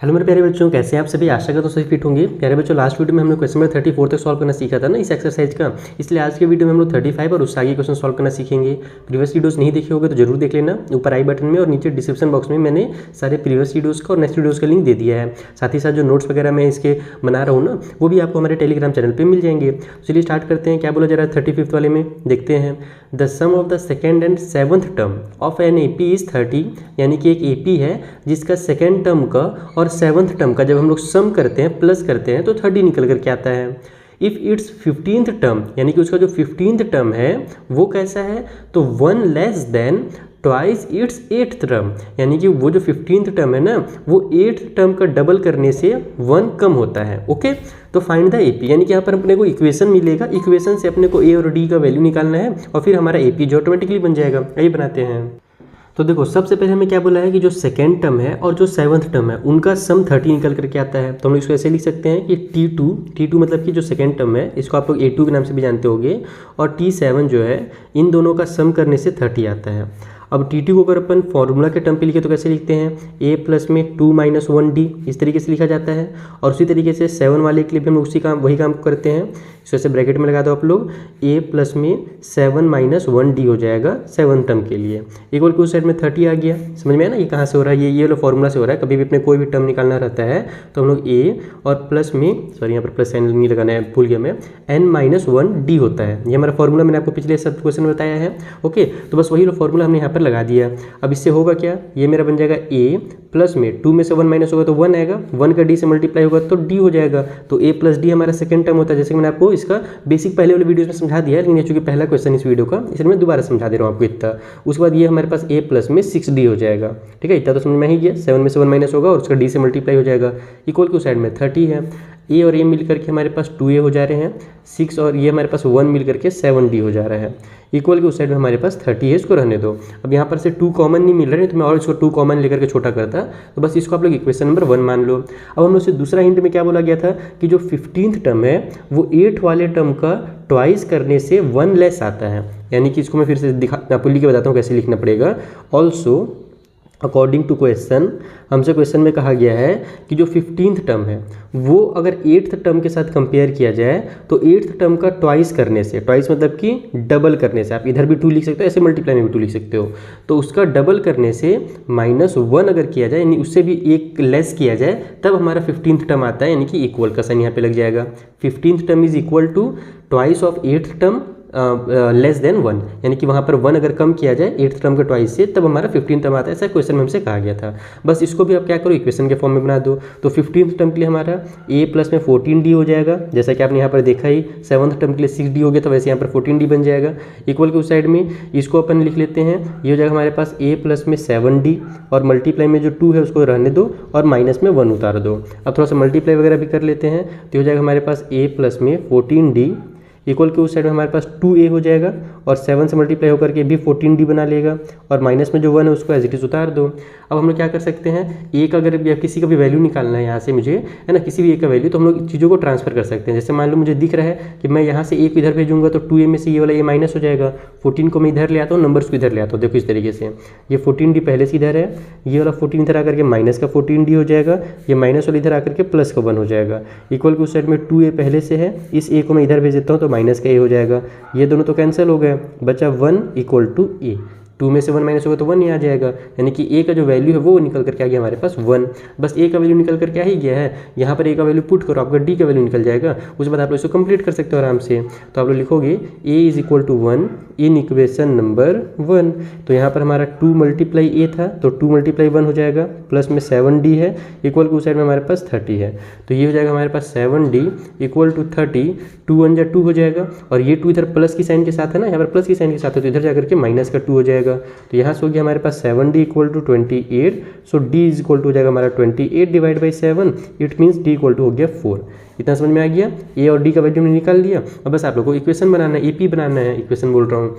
Hello मेरे प्यारे बच्चों, कैसे हैं आप सभी। आशा करता हूं सभी फिट होंगे। प्यारे बच्चों, लास्ट वीडियो में हमने क्वेश्चन नंबर 34 तक सॉल्व करना सीखा था ना इस एक्सरसाइज का। इसलिए आज के वीडियो में हम लोग 35 और उससे आगे क्वेश्चन सॉल्व करना सीखेंगे। प्रीवियस वीडियोस नहीं देखे होंगे तो जरूर देख लेना। ऊपर आई बटन में और नीचे डिस्क्रिप्शन बॉक्स में मैंने सारे प्रीवियस वीडियोज़ का और नेक्स्ट वीडियोज़ का लिंक दे दिया है। साथ ही साथ जो नोट्स वगैरह मैं इसके बना रहा हूँ ना, वो भी आपको हमारे टेलीग्राम चैनल पर मिल जाएंगे। चलिए स्टार्ट करते हैं। क्या बोला जा रहा है 35 वाले में, देखते हैं। The sum of the second and seventh term of an AP is 30, यानी कि एक AP है जिसका सेकेंड टर्म का और सेवंथ टर्म का जब हम लोग सम करते हैं, प्लस करते हैं, तो 30 निकल कर क्या आता है। इफ़ इट्स 15th टर्म, यानी कि उसका जो 15th टर्म है वो कैसा है, तो 1 less than twice its 8th term, यानी कि वो जो 15th टर्म है ना, वो 8th टर्म का डबल करने से 1 कम होता है। ओके, तो फाइंड द AP, यानी कि यहाँ पर अपने को इक्वेशन मिलेगा। इक्वेशन से अपने को A और D का वैल्यू निकालना है और फिर हमारा AP जो ऑटोमेटिकली बन जाएगा। यही बनाते हैं। तो देखो, सबसे पहले हमें क्या बोला है कि जो सेकेंड टर्म है और जो सेवंथ टर्म है उनका सम 30 निकल करके आता है। तो हम लोग इसको ऐसे लिख सकते हैं कि T2 मतलब कि जो सेकेंड टर्म है, इसको आप लोग A2 के नाम से भी जानते होंगे, और T7 जो है, इन दोनों का सम करने से 30 आता है। अब T2 को अगर अपन फॉर्मूला के टर्म पे लिखे तो कैसे लिखते हैं, A प्लस में 2 माइनस 1D, इस तरीके से लिखा जाता है। और उसी तरीके से 7 वाले के लिए भी हम लोग वही काम करते हैं। इस वजह से ब्रैकेट में लगा दो आप लोग, A प्लस में 7 माइनस 1D हो जाएगा 7 टर्म के लिए। इक्वल टू उस साइड में 30 आ गया। समझ में है ना, ये कहाँ से हो रहा है, ये वाला फॉर्मूला से हो रहा है। कभी भी अपने कोई भी टर्म निकालना रहता है तो हम लोग A और प्लस में, सॉरी यहाँ पर प्लस साइन नहीं लगाना है, भूल गया मैं, N माइनस 1D होता है। ये हमारा फॉर्मूला मैंने आपको पिछले सब क्वेश्चन में बताया है। ओके, तो बस वही फॉर्मूला हमने यहाँ पर लगा दिया। अब इससे होगा क्या, ये मेरा बन जाएगा A प्लस में 2 में से 1 माइनस होगा तो 1 आएगा, 1 का D से मल्टीप्लाई होगा तो D हो जाएगा। तो A प्लस D हमारा सेकंड टर्म होता है। जैसे कि मैंने आपको इसका बेसिक पहले वाले वीडियोस में समझा दिया है, लेकिन ये चूंकि पहला क्वेश्चन इस वीडियो का, इसलिए मैं दोबारा समझा दे रहा हूँ आपको इतना। उसके बाद ये हमारे पास A प्लस में 6D हो जाएगा। ठीक है, इतना तो समझ में ही गया। 7 में से 1 माइनस होगा और उसका D से मल्टीप्लाई हो जाएगा। इक्वल की साइड में 30 है। A और A मिल करके हमारे पास 2A हो जा रहे हैं, 6 और ये हमारे पास 1 मिल करके 7D हो जा रहा है। इक्वल के उस साइड में हमारे पास 30 है, इसको रहने दो। अब यहाँ पर से 2 कॉमन नहीं मिल रहा है, तो मैं और इसको 2 कॉमन लेकर के छोटा करता, तो बस इसको आप लोग इक्वेशन नंबर 1 मान लो। अब हम लोग से दूसरा हिंट में क्या बोला गया था कि जो 15th टर्म है वो 8 वाले टर्म का ट्वाइस करने से 1 लेस आता है। यानी कि इसको मैं फिर से आपको लिख के बताता हूँ कैसे लिखना पड़ेगा। ऑल्सो अकॉर्डिंग टू क्वेश्चन, हमसे क्वेश्चन में कहा गया है कि जो 15th टर्म है वो अगर 8th टर्म के साथ कंपेयर किया जाए तो 8th टर्म का ट्वाइस करने से, ट्वाइस मतलब कि डबल करने से, आप इधर भी 2 लिख सकते हो, ऐसे मल्टीप्लाई में भी 2 लिख सकते हो, तो उसका डबल करने से -1 अगर किया जाए, यानी उससे भी एक लेस किया जाए, तब हमारा 15th टर्म आता है। यानी कि इक्वल का साइन यहाँ पे लग जाएगा। 15th term is equal to twice of 8th term less than 1, यानी कि वहाँ पर 1 अगर कम किया जाए 8th टर्म के ट्वाइस से, तब हमारा 15th टर्म आता है। ऐसा क्वेश्चन में हमसे कहा गया था। बस इसको भी आप क्या करो, इक्वेशन के फॉर्म में बना दो। तो 15th टर्म के लिए हमारा A प्लस में 14D हो जाएगा, जैसा कि आपने यहाँ पर देखा ही। 7th टर्म के लिए 6D हो गया, तो वैसे यहाँ पर 14D बन जाएगा। इक्वल के उस साइड में इसको अपन लिख लेते हैं, ये हो जाएगा हमारे पास A प्लस में 7D, और मल्टीप्लाई में जो 2 है उसको रहने दो और माइनस में 1 उतार दो। अब थोड़ा सा मल्टीप्लाई वगैरह भी कर लेते हैं, तो हो जाएगा हमारे पास A प्लस में 14D इक्वल के उस साइड में हमारे पास 2A हो जाएगा, और 7 से मल्टीप्लाई होकर के भी 14D बना लेगा, और माइनस में जो 1 है उसको एज इट इज उतार दो। अब हम लोग क्या कर सकते हैं, A का अगर या किसी का भी वैल्यू निकालना है यहाँ से मुझे, है ना, किसी भी A का वैल्यू, तो हम लोग चीज़ों को ट्रांसफर कर सकते हैं। जैसे मान लो मुझे दिख रहा है कि मैं यहाँ से A को इधर भेजूंगा तो 2A में से ये वाला A माइनस हो जाएगा, 14 को मैं इधर ले आता हूँ, नंबर्स को इधर ले आता हूँ। देखो इस तरीके से, ये 14D पहले से इधर है, ये वाला 14 इधर आकर के माइनस का 14D हो जाएगा, ये माइनस वाला इधर आकर के प्लस का 1 हो जाएगा। इक्वल के उस साइड में 2A पहले से है, इस A को मैं इधर भेज देता हूँ तो माइनस का A हो जाएगा। ये दोनों तो कैंसिल हो गए, बचा 1 इक्वल टू A। 2 में से 1 माइनस होगा तो 1 ही आ जाएगा, यानी कि A का जो वैल्यू है वो निकल करके आ गया हमारे पास 1। बस A का वैल्यू निकल करके आ ही गया है। यहाँ पर A का वैल्यू पुट करो, आपका D का वैल्यू निकल जाएगा। उसके बाद आप लोग इसको कंप्लीट कर सकते हो आराम से। तो आप लोग लिखोगे A is equal to 1 in equation number 1। तो यहाँ पर हमारा 2 मल्टीप्लाई A था, तो 2 मल्टीप्लाई 1 हो जाएगा, प्लस में 7D है, इक्वल के उस साइड में हमारे पास 30 है। तो ये हो जाएगा हमारे पास 7D इक्वल टू 30, 2 1 जा 2 हो जाएगा, और ये 2 इधर प्लस की साइन के साथ है ना, यहाँ पर प्लस की साइन के साथ है, तो इधर जाकर के माइनस का 2 हो जाएगा। तो यहाँ से हो गया हमारे पास 7D equal to 28। So D is equal to हो जाएगा हमारा 28 divide by 7, it means D equal to हो गया 4। इतना समझ में आ गया। A और D का वैल्यू हमने निकाल लिया। अब बस आप लोगों को इक्वेशन बनाना है, AP बनाना है, इक्वेशन बोल रहा हूँ।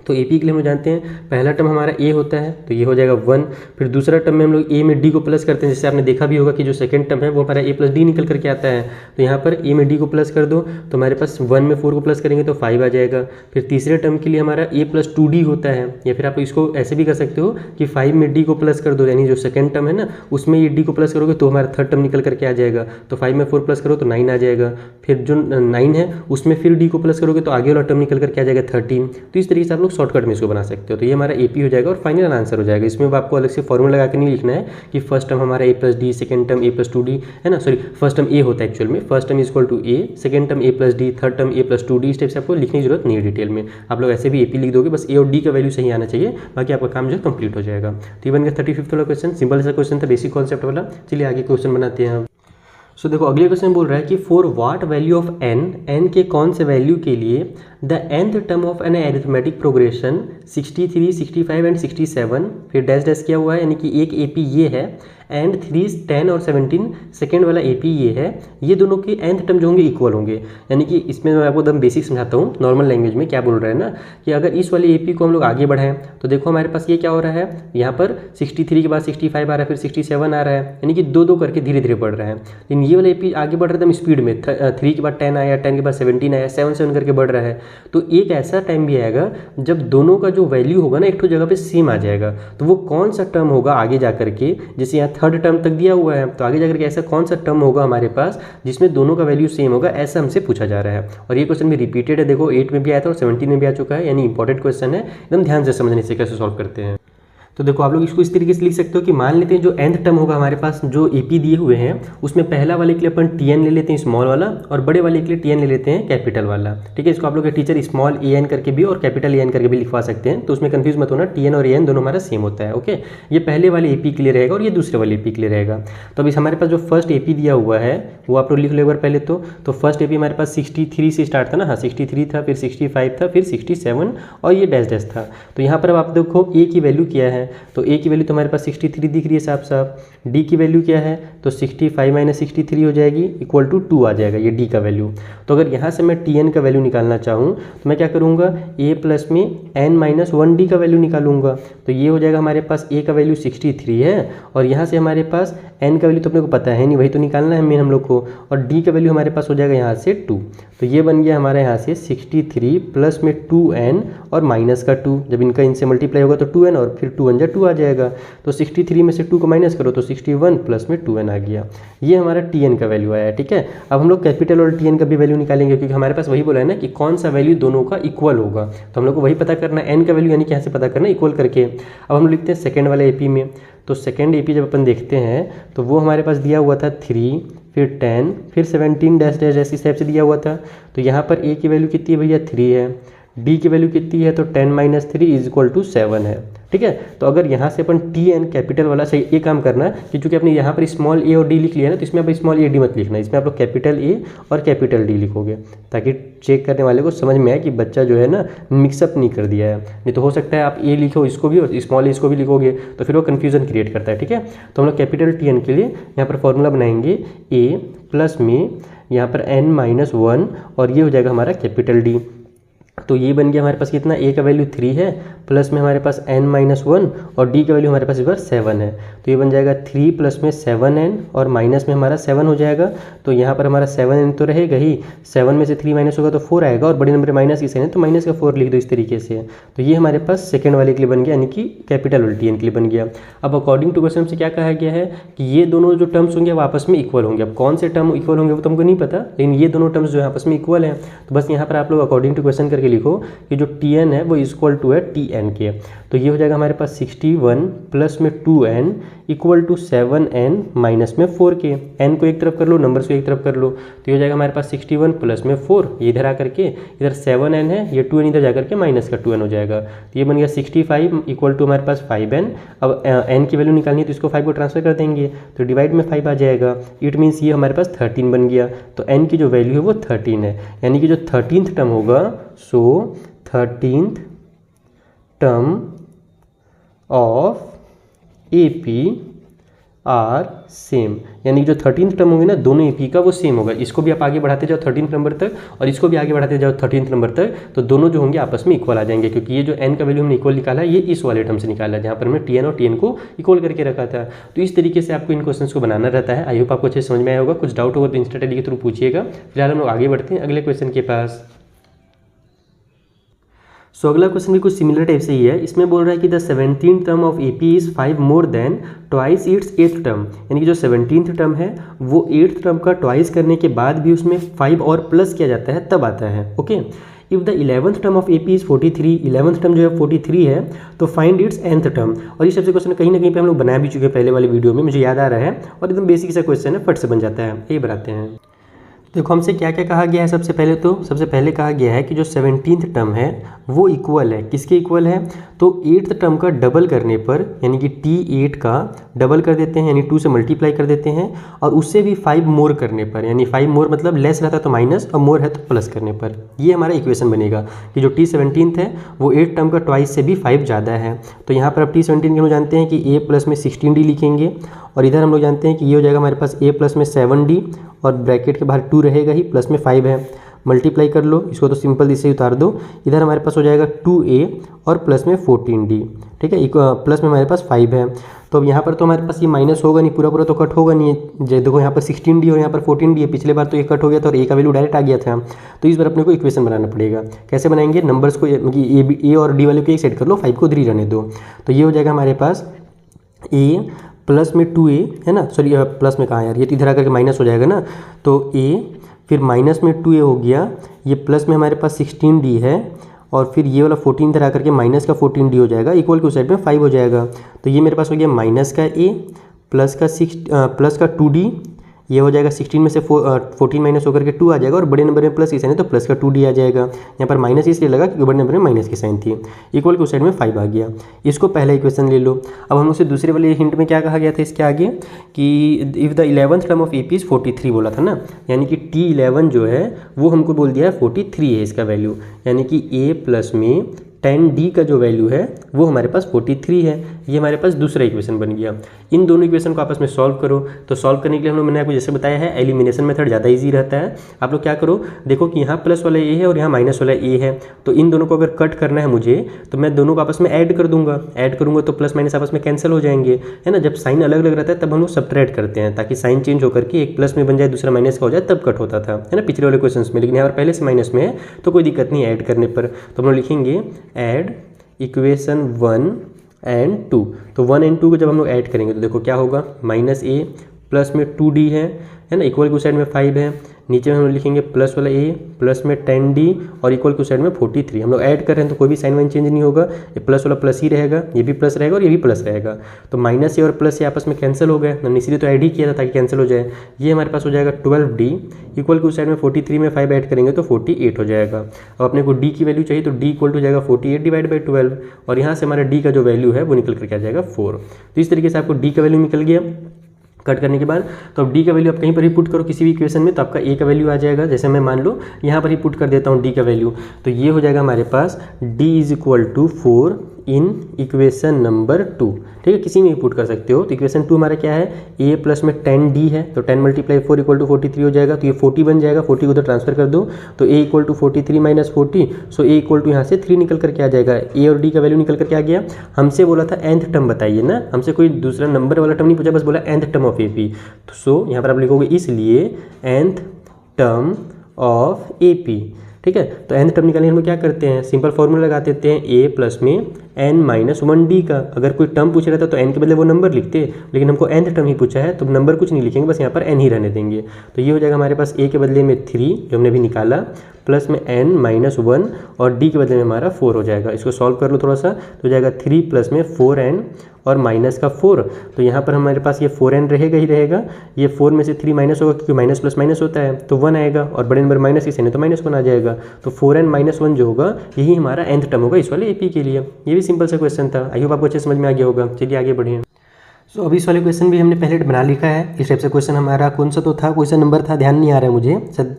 तो एपी के लिए हम लोग जानते हैं पहला टर्म हमारा ए होता है तो ये हो जाएगा 1। फिर दूसरा टर्म में हम लोग ए में डी को प्लस करते हैं, जैसे आपने देखा भी होगा कि जो सेकंड टर्म है वो हमारा ए प्लस डी निकल करके आता है। तो यहाँ पर ए में डी को प्लस कर दो तो हमारे पास 1 में 4 को प्लस करेंगे तो 5 आ जाएगा। फिर तीसरे टर्म के लिए हमारा ए प्लस 2d होता है, या फिर आप इसको ऐसे भी कर सकते हो कि 5 में डी को प्लस कर दो, यानी जो सेकंड टर्म है ना उसमें ये डी को प्लस करोगे तो हमारा थर्ड टर्म निकल करके आ जाएगा। तो 5 में 4 प्लस करो तो 9 आ जाएगा। फिर जो 9 है उसमें फिर डी को प्लस करोगे तो आगे वाला टर्म निकल करके आ जाएगा 13। तो इस तरीके से आप लोग शॉर्टकट में इसको बना सकते हो। तो ये हमारा एपी हो जाएगा और फाइनल आंसर हो जाएगा। इसमें आपको अलग से फॉर्मूला लगा के नहीं लिखना है कि फर्स्ट टर्म हमारा ए plus D, second term A plus 2d है ना, सॉरी फर्स्ट टर्म ए होता है एक्चुअल में, first term equal to A, second term A plus D, third term A plus 2d। इस टाइप से आपको लिखने की जरूरत नहीं है डिटेल में, आप लोग ऐसे भी एपी लिख दोगे, बस ए और डी का वैल्यू सही आना चाहिए, बाकी आपका काम जो है कंप्लीट हो जाएगा। तो ये बन गया 35वां वाला क्वेश्चन, सिंपल सा क्वेश्चन था, बेसिक कॉन्सेप्ट वाला। चलिए आगे क्वेश्चन बनाते हैं। सो देखो अगले क्वेश्चन बोल रहा है कि for what value of N के कौन से वैल्यू के लिए the nth term of an arithmetic progression 63, 65 and 67, फिर डैश डैश किया हुआ है, यानी कि एक एपी ये है एंड 3, 10 और 17 सेकेंड वाला एपी ये है, ये दोनों के nth टर्म जो होंगे इक्वल होंगे। यानी कि इसमें मैं आपको एकदम बेसिक समझाता हूँ नॉर्मल लैंग्वेज में। क्या बोल रहा है ना कि अगर इस वाले एपी को हम लोग आगे बढ़ाएं तो देखो हमारे पास ये क्या हो रहा है, यहाँ पर 63 के बाद 65 आ रहा है, फिर 67 आ रहा है, यानी कि 2-2 करके धीरे धीरे बढ़ रहा है। लेकिन ये वाला एपी आगे बढ़ रहा है एकदम स्पीड में, 3 के बाद 10 आया, 10 के बाद 17 आया, 7 करके बढ़ रहा है। तो एक ऐसा टाइम भी आएगा जब दोनों का जो वैल्यू होगा ना एक तो जगह पे सेम आ जाएगा। तो वो कौन सा टर्म होगा आगे जा करके, जैसे यहाँ थर्ड टर्म तक दिया हुआ है, तो आगे जाकर के ऐसा कौन सा टर्म होगा हमारे पास जिसमें दोनों का वैल्यू सेम होगा, ऐसा हमसे पूछा जा रहा है। और ये क्वेश्चन भी रिपीटेड है, देखो 8 में भी आया था और 17 में भी आ चुका है, यानी इंपॉर्टेंट क्वेश्चन है, एकदम ध्यान से समझने से कैसे सॉल्व करते हैं। तो देखो आप लोग इसको इस तरीके से लिख सकते हो कि मान लेते हैं जो nth टर्म होगा हमारे पास जो एपी दिए हुए हैं उसमें पहला वाले के लिए अपन tn ले लेते हैं स्मॉल वाला, और बड़े वाले के लिए tn ले लेते हैं कैपिटल वाला। ठीक है, इसको आप लोग के टीचर स्मॉल an करके भी और कैपिटल an करके भी लिखवा सकते हैं, तो उसमें कंफ्यूज मत होना, tn और an दोनों हमारा सेम होता है। ओके, ये पहले वाले एपी के लिए रहेगा और ये दूसरे वाले एपी के लिए रहेगा। तो अभी हमारे पास जो फर्स्ट एपी दिया हुआ है वो आप लोग लिख लो एक बार पहले। तो फर्स्ट एपी हमारे पास 63 से स्टार्ट था ना, हाँ 63 था, फिर 65 था, फिर 67 और ये डैश डैश था। तो यहाँ पर अब आप देखो ए की वैल्यू क्या है, तो ए की वैल्यू तो हमारे पास 63 दिख रही है साफ साफ। डी की वैल्यू क्या है, तो 65 माइनस 63 हो जाएगी इक्वल टू 2 आ जाएगा ये डी का वैल्यू। तो अगर यहाँ से मैं टी का वैल्यू निकालना चाहूँ तो मैं क्या करूँगा, ए प्लस में n माइनस 1d का वैल्यू निकालूंगा। तो ये हो जाएगा हमारे पास ए का वैल्यू 63 है, और यहाँ से हमारे पास n का वैल्यू तो अपने को पता है नहीं, वही तो निकालना है मेन हम लोग को, और d का वैल्यू हमारे पास हो जाएगा यहाँ से 2। तो ये बन गया हमारे यहाँ से 63 प्लस में 2n और माइनस का 2, जब इनका इनसे मल्टीप्लाई होगा तो 2n और फिर 2 1 2 आ जाएगा। तो 63 में से 2 को माइनस करो तो 61 प्लस में 2n आ गया, ये हमारा tn का वैल्यू आया। ठीक है, अब हम लोग कैपिटल और tn का भी वैल्यू निकालेंगे, क्योंकि हमारे पास वही बोला है ना कि कौन सा वैल्यू दोनों का इक्वल होगा, तो हम लोग को वही पता करना है, n का वैल्यू यानी कि यहाँ से पता करना इक्वल करके। अब हम लिखते हैं सेकेंड वाले एपी में, तो सेकेंड एपी जब अपन देखते हैं तो वो हमारे पास दिया हुआ था 3, फिर 10, फिर 17 डैश डैश इस टाइप से दिया हुआ था। तो यहाँ पर ए की वैल्यू कितनी है भैया, 3 है, डी की वैल्यू कितनी है, तो 10 माइनस 3 इज इक्वल टू 7 है। ठीक है, तो अगर यहाँ से अपन tn कैपिटल वाला सही ये काम करना कि चूंकि आपने यहाँ पर स्मॉल ए और डी लिख लिया ना, तो इसमें आप स्मॉल ए डी मत लिखना, इसमें आप लोग कैपिटल ए और कैपिटल डी लिखोगे, ताकि चेक करने वाले को समझ में आए कि बच्चा जो है ना मिक्सअप नहीं कर दिया है। नहीं तो हो सकता है आप ए लिखो इसको भी और स्मॉल ए इसको भी लिखोगे तो फिर वो कन्फ्यूजन क्रिएट करता है। ठीक है, तो हम लोग कैपिटल tn के लिए यहाँ पर फॉर्मूला बनाएंगे ए प्लस में यहाँ पर n माइनस 1 और ये हो जाएगा हमारा कैपिटल डी। तो ये बन गया हमारे पास कितना, ए का वैल्यू 3 है, प्लस में हमारे पास n माइनस 1 और डी का वैल्यू हमारे पास इस बार 7 है। तो ये बन जाएगा 3 प्लस में 7n और माइनस में हमारा 7 हो जाएगा। तो यहाँ पर हमारा 7n तो रहेगा ही, 7 में से 3 माइनस होगा तो 4 आएगा, और बड़े नंबर माइनस की साइन है तो माइनस का 4 लिख दो इस तरीके से। तो ये हमारे पास सेकेंड वाले के लिए बन गया, यानी कि कैपिटल वाले tn के लिए बन गया। अब अकॉर्डिंग टू क्वेश्चन से क्या कहा गया है कि ये दोनों जो टर्म्स होंगे वो आपस में इक्वल होंगे। अब कौन से टर्म इक्वल होंगे वो तुमको नहीं पता, लेकिन ये दोनों टर्म्स जो है आपस में इक्वल हैं। तो बस यहाँ पर आप लोग अकॉर्डिंग टू क्वेश्चन करके लिखो कि जो tn है वो इक्वल टू है tn के। तो ये हो जाएगा हमारे पास 61 प्लस में 2n equal to 7n minus में 4 के। n को एक तरफ कर लो, नंबर्स को एक तरफ कर लो, तो ये हो जाएगा हमारे पास 61 प्लस में 4, ये इधर आकर के इधर 7n है, ये 2n इधर जाकर के माइनस का 2n हो जाएगा। तो ये बन गया 65 इक्वल टू हमारे पास 5n। अब n की वैल्यू निकालनी है तो इसको 5 को ट्रांसफर कर देंगे तो डिवाइड में 5 आ जाएगा। इट मीन्स ये हमारे पास 13 बन गया। तो n की जो वैल्यू है वो 13 है, यानी कि जो 13th टर्म होगा, so 13th term of AP are same, यानी कि जो 13th टर्म होगी ना दोनों ए पी का वो सेम होगा। इसको भी आप आगे बढ़ाते जाओ 13th नंबर तक और इसको भी आगे बढ़ाते जाओ 13th नंबर तक, तो दोनों जो होंगे आपस में इक्वल आ जाएंगे, क्योंकि ये जो एन का वैल्यू हमने इक्वल निकाला है ये इस वाले टर्म से निकाला है जहाँ पर हमने टी एन और टी एन को इक्वल करके रखा था। तो इस तरीके से आपको इन क्वेश्चन को बनाना रहता है। आई होप आपको अच्छे समझ में आया होगा। कुछ डाउट होगा तो इंस्टा टेली के थ्रू पूछिएगा। फिलहाल हम लोग आगे बढ़ते हैं अगले क्वेश्चन के पास। सो अगला क्वेश्चन भी कुछ सिमिलर टाइप से ही है। इसमें बोल रहा है कि the 17th term of AP is 5 more than twice its 8th term, यानी कि जो 17th टर्म है वो 8th टर्म का ट्वाइस करने के बाद भी उसमें 5 और प्लस किया जाता है तब आता है। Okay, if the 11th term of AP is 43, 11th term जो है 43 है, तो फाइंड इट्स nth टर्म। और ये सबसे क्वेश्चन कहीं ना कहीं पे हम लोग बना भी चुके हैं पहले वाली वीडियो में, मुझे याद आ रहा है, और एकदम बेसिक सा क्वेश्चन है, फट से बन जाता है। ये बनाते हैं। देखो हमसे क्या क्या कहा गया है। सबसे पहले कहा गया है कि जो 17th टर्म है वो इक्वल है, किसके इक्वल है, तो 8th टर्म का डबल करने पर, यानी कि T8 का डबल कर देते हैं, यानी 2 से मल्टीप्लाई कर देते हैं, और उससे भी 5 मोर करने पर, यानी 5 मोर मतलब लेस रहता है तो माइनस और मोर है तो प्लस करने पर, ये हमारा इक्वेशन बनेगा कि जो T17 है वो 8 टर्म का ट्वाइस से भी 5 ज़्यादा है। तो यहाँ पर अब T17 के हम जानते हैं कि a प्लस में 16d लिखेंगे, और इधर हम लोग जानते हैं कि ये हो जाएगा हमारे पास a प्लस में 7d, और ब्रैकेट के बाहर 2 रहेगा ही, प्लस में 5 है, मल्टीप्लाई कर लो इसको, तो सिंपल इससे उतार दो। इधर हमारे पास हो जाएगा 2a और प्लस में 14d, ठीक है, प्लस में हमारे पास 5 है। तो अब यहाँ पर तो हमारे पास ये माइनस होगा नहीं, पूरा तो कट होगा नहीं। देखो यहाँ पर 16d और यहाँ पर 14d है, पिछले बार तो ये कट हो गया था और a का वैल्यू डायरेक्ट आ गया था। तो इस बार अपने को इक्वेशन बनाना पड़ेगा। कैसे बनाएंगे, नंबर्स को a और d वाले को एक सेट कर लो, 5 को 3 रहने दो। तो ये हो जाएगा हमारे पास a प्लस में 2a है ना, सॉरी प्लस में कहाँ यार, ये तो इधर आकर के माइनस हो जाएगा ना, तो a फिर माइनस में 2a हो गया, ये प्लस में हमारे पास 16d है, और फिर ये वाला 14 इधर आकर के माइनस का 14d हो जाएगा, इक्वल की साइड में 5 हो जाएगा। तो ये मेरे पास हो गया माइनस का a प्लस का 2d, ये हो जाएगा 16 में से 14 माइनस होकर के 2 आ जाएगा, और बड़े नंबर में प्लस की साइन है तो प्लस का 2d आ जाएगा। यहाँ पर माइनस इसलिए लगा क्योंकि बड़े नंबर में माइनस की साइन थी, इक्वल की साइड में 5 आ गया। इसको पहला इक्वेशन ले लो। अब हम उसे दूसरे वाले हिंट में क्या कहा गया था इसके आगे कि if the 11th term of AP is 43 बोला था ना, यानी कि T11 जो है वो हमको बोल दिया है 43 है इसका वैल्यू, यानी कि a प्लस में 10d का जो वैल्यू है वो हमारे पास 43 है। ये हमारे पास दूसरा इक्वेशन बन गया। इन दोनों इक्वेशन को आपस में सॉल्व करो। तो सॉल्व करने के लिए हम लोग, मैंने आपको जैसे बताया है, एलिमिनेशन मेथड ज़्यादा इजी रहता है। आप लोग क्या करो, देखो कि यहाँ प्लस वाला a है और यहाँ माइनस वाला a है, तो इन दोनों को अगर कट करना है मुझे तो मैं दोनों को आपस में ऐड कर दूंगा। ऐड करूँगा तो प्लस माइनस आपस में कैंसिल हो जाएंगे, है ना। जब साइन अलग अलग रहता है तब हम लोग सब्ट्रैक्ट करते हैं, ताकि साइन चेंज होकर के एक प्लस में बन जाए दूसरा माइनस का हो जाए, तब कट होता था, है ना, पिछले वाले क्वेश्चन में। लेकिन यहाँ पर पहले से माइनस में है तो कोई दिक्कत नहीं ऐड करने पर। तो हम लोग लिखेंगे ऐड इक्वेशन 1 एंड 2। तो 1 एंड 2 को जब हम लोग ऐड करेंगे तो देखो क्या होगा, माइनस a प्लस में 2d है ना, इक्वल की साइड में 5 है, नीचे में हम लोग लिखेंगे प्लस वाला a प्लस में 10d और इक्वल की साइड में 43। हम लोग ऐड कर रहे हैं तो कोई भी साइन वाइन चेंज नहीं होगा, ये प्लस वाला प्लस ही रहेगा, ये भी प्लस रहेगा और ये भी प्लस रहेगा। तो माइनस a और प्लस a आपस में कैंसिल हो गए, हमने इसीलिए तो ऐड ही किया था ताकि कैंसिल हो जाए। ये हमारे पास हो जाएगा 12d, इक्वल की साइड में 43 में 5 ऐड करेंगे तो 48 हो जाएगा। अब अपने को d की वैल्यू चाहिए तो d इक्वल टू जाएगा 48 डिवाइड बाई 12, और यहाँ से हमारा d का जो वैल्यू है वो निकल करके आ जाएगा 4। तो इस तरीके से आपको d का वैल्यू निकल गया कट करने के बाद। तो अब d का वैल्यू आप कहीं पर ही पुट करो किसी भी इक्वेशन में तो आपका a का वैल्यू आ जाएगा। जैसे मैं मान लो यहाँ पर ही पुट कर देता हूँ d का वैल्यू, तो ये हो जाएगा हमारे पास d is equal to 4 in equation number 2, ठीक है, किसी में भी पुट कर सकते हो। तो इक्वेशन 2 हमारा क्या है, a प्लस में 10d है, तो 10 मल्टीप्लाई 4 इक्वल टू 43 हो जाएगा, तो ये 40 बन जाएगा, 40 को उधर ट्रांसफर कर दो, तो a equal to 43 minus 40, so a equal to यहाँ से 3 निकल करके आ जाएगा। a और d का वैल्यू निकल करके आ गया। हमसे बोला था nth टर्म बताइए ना, हमसे कोई दूसरा नंबर वाला टर्म नहीं पूछा, बस बोला nth टर्म ऑफ AP। तो सो यहाँ पर आप लिखोगे इसलिए nth टर्म ऑफ AP, ठीक है। तो nth टर्म निकालने हम लोग क्या करते हैं, सिंपल फॉर्मूला लगा देते हैं a प्लस में n माइनस 1d का। अगर कोई टर्म पूछ रहा था तो n के बदले वो नंबर लिखते, लेकिन हमको nth टर्म ही पूछा है तो नंबर कुछ नहीं लिखेंगे, बस यहाँ पर n ही रहने देंगे। तो ये हो जाएगा हमारे पास a के बदले में 3 जो हमने अभी निकाला, प्लस में n माइनस 1 और d के बदले में हमारा 4 हो जाएगा। इसको सॉल्व कर लो थोड़ा सा, तो हो जाएगा 3 प्लस में 4n और माइनस का 4। तो यहाँ पर हमारे पास ये 4n रहेगा ही रहेगा, ये 4 में से 3 माइनस होगा क्योंकि माइनस प्लस माइनस होता है, तो 1 आएगा, और बड़े नंबर माइनस की साइन है तो माइनस 1 आ जाएगा। तो 4n माइनस 1 जो होगा यही हमारा nth टर्म होगा इस वाले AP के लिए। ये भी सिंपल सा क्वेश्चन था। आई होप आपको अच्छे समझ में आ गया होगा। चलिए आगे बढ़िए। सो अभी इस वाले क्वेश्चन भी हमने पहले बना लिखा है। इस टाइप से क्वेश्चन हमारा कौन सा तो था, क्वेश्चन नंबर था, ध्यान नहीं आ रहा है मुझे,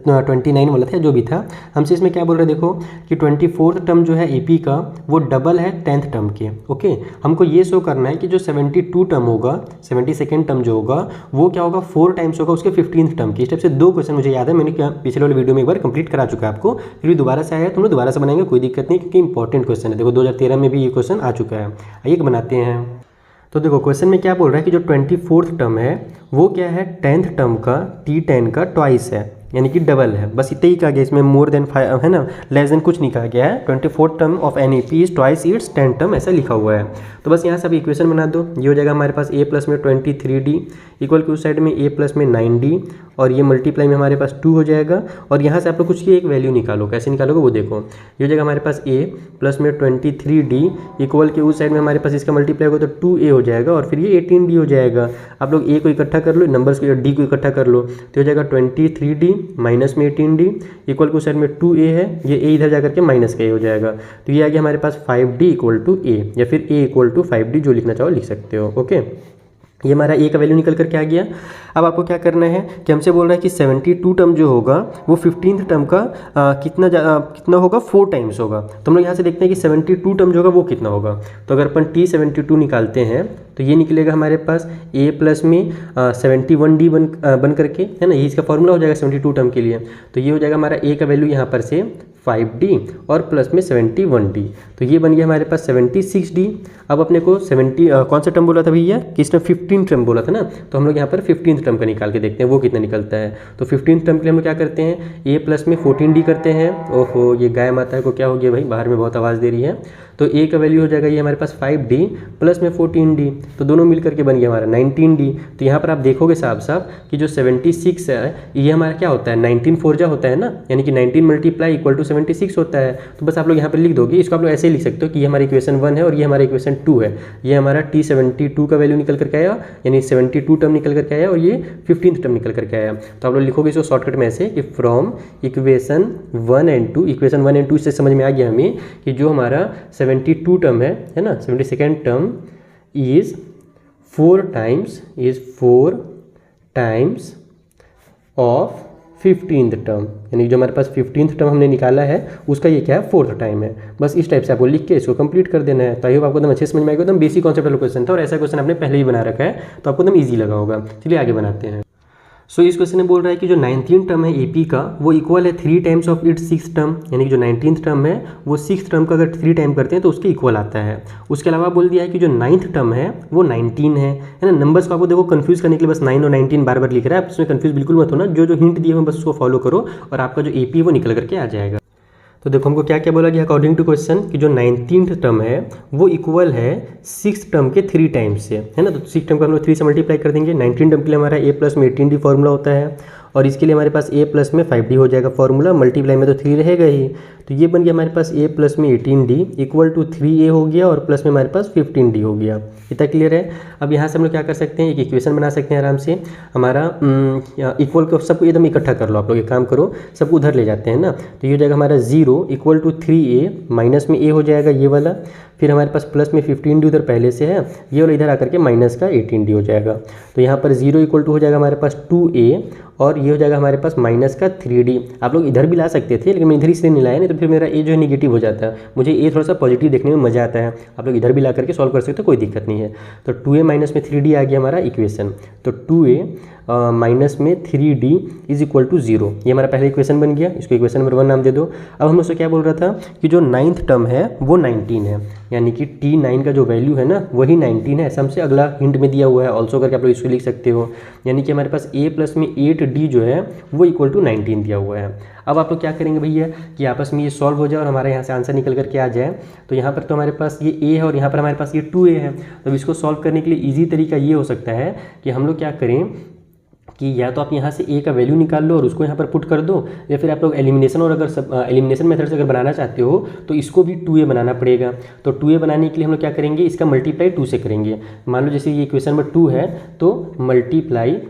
29 वाला था जो भी था। हमसे इसमें क्या बोल रहे हैं, देखो कि 24th टर्म जो है एपी का वो डबल है 10th टर्म के। ओके, हमको ये शो करना है कि जो 72 टर्म होगा, 72nd टर्म जो होगा वो क्या होगा, 4 टाइम्स होगा उसके 15th टर्म की। इस टाइप से 2 क्वेश्चन मुझे याद है, मैंने पिछले वाले वीडियो में एक बार कंप्लीट करा चुका है आपको, फिर भी दोबारा से आया, तुम लोग दोबारा से बनाएंगे कोई दिक्कत नहीं, क्योंकि इंपॉर्टेंट क्वेश्चन है। देखो 2013 में भी ये क्वेश्चन आ चुका है। आइए बनाते हैं। तो देखो क्वेश्चन में क्या बोल रहा है कि जो 24th टर्म है वो क्या है, 10th टर्म का T10 का ट्वाइस है, यानी कि डबल है। बस इतना ही कहा गया, इसमें मोर देन 5 है ना, लेस देन कुछ नहीं कहा गया है। 24th term of an AP is twice its 10th term, ऐसा लिखा हुआ है। तो बस यहाँ से आप इक्वेशन बना दो। ये हो जाएगा हमारे पास a प्लस में 23d इक्वल के उस साइड में a प्लस में 9d, और ये मल्टीप्लाई में हमारे पास 2 हो जाएगा। और यहाँ से आप लोग कुछ की एक वैल्यू निकालो, कैसे निकालोगे वो देखो। ये हो जाएगा हमारे पास a प्लस में 23d इक्वल के उस साइड में हमारे पास इसका मल्टीप्लाई होगा तो 2a हो जाएगा, और फिर ये 18d हो जाएगा। आप लोग a को इकट्ठा कर लो, नंबर्स को d को इकट्ठा कर लो, तो हो जाएगा 23d माइनस में 18d इक्वल के उस साइड में 2a है, ये a इधर जाकर के माइनस का a हो जाएगा। तो ये आ गया हमारे पास 5d इक्वल टू a, या फिर a इक्वल टू 5d, जो लिखना चाहो लिख सकते हो। ओके, ये हमारा a का वैल्यू निकल कर के आ गया। अब आपको क्या करना है कि हमसे बोल रहा है कि 72 टर्म जो होगा वो 15th टर्म का कितना होगा, 4 टाइम्स होगा। तो हम लोग यहाँ से देखते हैं कि 72 टर्म जो होगा वो कितना होगा। तो अगर अपन T72 निकालते हैं तो ये निकलेगा हमारे पास a प्लस में 71d बन करके, है ना, ये इसका फॉर्मूला हो जाएगा 72 टर्म के लिए। तो ये हो जाएगा हमारा a का वैल्यू यहाँ पर से 5d और प्लस में 71d, तो ये बन गया हमारे पास 76d। अब अपने को 70 कौन सा टर्म बोला था भैया, किसने 15 टर्म बोला था ना, तो हम लोग यहाँ पर 15th टर्म का निकाल के देखते हैं वो कितना निकलता है। तो 15th टर्म के लिए हम लोग क्या करते हैं, a प्लस में 14d करते हैं। ओहो, ये गाय माता को क्या हो गया भाई, बाहर में बहुत आवाज़ दे रही है। तो a का वैल्यू हो जाएगा ये हमारे पास 5d प्लस में 14d, तो दोनों मिल करके बन गया हमारा 19d। तो यहाँ पर आप देखोगे साफ साफ कि जो 76 है ये हमारा क्या होता है, 19 4 होता है ना, यानी कि 19 मल्टीप्लाई इक्वल टू 76 होता है। तो बस आप लोग यहाँ पर लिख दोगे, इसको आप लोग ऐसे ही लिख सकते हो कि ये हमारी इक्वेशन 1 है और ये हमारा इक्वेशन 2 है। ये हमारा T72 का वैल्यू निकल करके आया, यानी 72 टर्म निकल करके आया, और ये 15th टर्म निकल करके आया। तो आप लोग लिखोगे इसको शॉर्टकट में ऐसे कि from equation 1 and 2, equation 1 and 2 इससे समझ में आ गया हमें कि जो हमारा 72 टर्म है ना, 72nd term is 4 times of 15th term, यानी जो हमारे पास 15th टर्म हमने निकाला है उसका ये क्या है, 4th टाइम है। बस इस टाइप से आपको लिख के इसको कंप्लीट कर देना है। तो आई होप आपको एकदम अच्छे समझ में आएगा, एकदम बेसिक कॉन्सेप्ट वाला क्वेश्चन था, और ऐसा क्वेश्चन आपने पहले ही बना रखा है तो आपको एकदम ईजी लगा होगा। चलिए आगे बनाते हैं। सो इस क्वेश्चन में बोल रहा है कि जो 19th टर्म है एपी का वो इक्वल है 3 times of its 6th term, यानी कि जो 19th टर्म है वो 6th टर्म का अगर 3 टाइम करते हैं तो उसके इक्वल आता है। उसके अलावा बोल दिया है कि जो 9th टर्म है वो 19 है ना। नंबर्स को आपको देखो कंफ्यूज करने के लिए बस 9 और 19 बार बार लिख रहा है, आप उसमें कंफ्यूज बिल्कुल मत होना, जो जो हिंट दिए हुए बस उसको फॉलो करो और आपका जो एपी वो निकल करके आ जाएगा। तो देखो हमको क्या क्या बोला गया अकॉर्डिंग टू क्वेश्चन कि जो 19th टर्म है वो इक्वल है 6th टर्म के 3 टाइम्स से, है ना। तो 6th टर्म को हम लोग 3 से मल्टीप्लाई कर देंगे। 19 टर्म के लिए हमारा a प्लस में 18d फॉर्मूला होता है, और इसके लिए हमारे पास a प्लस में 5d हो जाएगा फॉर्मूला, मल्टीप्लाई में तो 3 रहेगा ही। तो ये बन गया हमारे पास a प्लस में 18d इक्वल टू 3a हो गया, और प्लस में हमारे पास 15d हो गया। इतना क्लियर है। अब यहाँ से हम लोग क्या कर सकते हैं, एक इक्वेशन बना सकते हैं आराम से। हमारा इक्वल को सबको एकदम इकट्ठा कर लो, आप लोग एक काम करो सबको उधर ले जाते हैं ना। तो ये हो जाएगा हमारा 0 इक्वल टू 3a, माइनस में a हो जाएगा ये वाला, फिर हमारे पास प्लस में 15d उधर पहले से है, ये वाला इधर आकर के माइनस का 18d हो जाएगा। तो यहाँ पर 0 इक्वल टू हो जाएगा हमारे पास 2a, और ये हो जाएगा हमारे पास माइनस का 3d। आप लोग इधर भी ला सकते थे लेकिन मैं इधर इसलिए नहीं लाया, नहीं तो फिर मेरा a जो है निगेटिव हो जाता है। मुझे a थोड़ा सा पॉजिटिव देखने में मजा आता है, आप लोग इधर भी ला करके सॉल्व कर सकते हो, कोई दिक्कत नहीं है। तो 2a माइनस में 3d आ गया हमारा इक्वेशन। तो 2a माइनस में 3d इज इक्वल टू 0, ये हमारा पहला इक्वेशन बन गया। इसको इक्वेशन नंबर 1 नाम दे दो। अब हम उससे क्या बोल रहा था कि जो 9th टर्म है वो 19 है, यानी कि T9 का जो वैल्यू है ना वही 19 है। ऐसा हमसे अगला हिंट में दिया हुआ है, ऑल्सो करके आप लोग इसको लिख सकते हो, यानी कि हमारे पास a प्लस में 8d जो है वो इक्वल टू 19 दिया हुआ है। अब आप लोग क्या करेंगे भैया कि आपस में ये सॉल्व हो जाए और हमारे यहाँ से आंसर निकल करके आ जाए। तो यहाँ पर तो हमारे पास ये a है और यहाँ पर हमारे पास ये 2a है। तो इसको सॉल्व करने के लिए ईजी तरीका ये हो सकता है कि हम लोग क्या करें कि या तो आप यहाँ से a का वैल्यू निकाल लो और उसको यहाँ पर पुट कर दो, या फिर आप लोग एलिमिनेशन, और अगर एलिमिनेशन मेथड से अगर बनाना चाहते हो तो इसको भी 2a बनाना पड़ेगा। तो 2a बनाने के लिए हम लोग क्या करेंगे, इसका मल्टीप्लाई 2 से करेंगे। मान लो जैसे ये इक्वेशन नंबर 2 है तो मल्टीप्लाई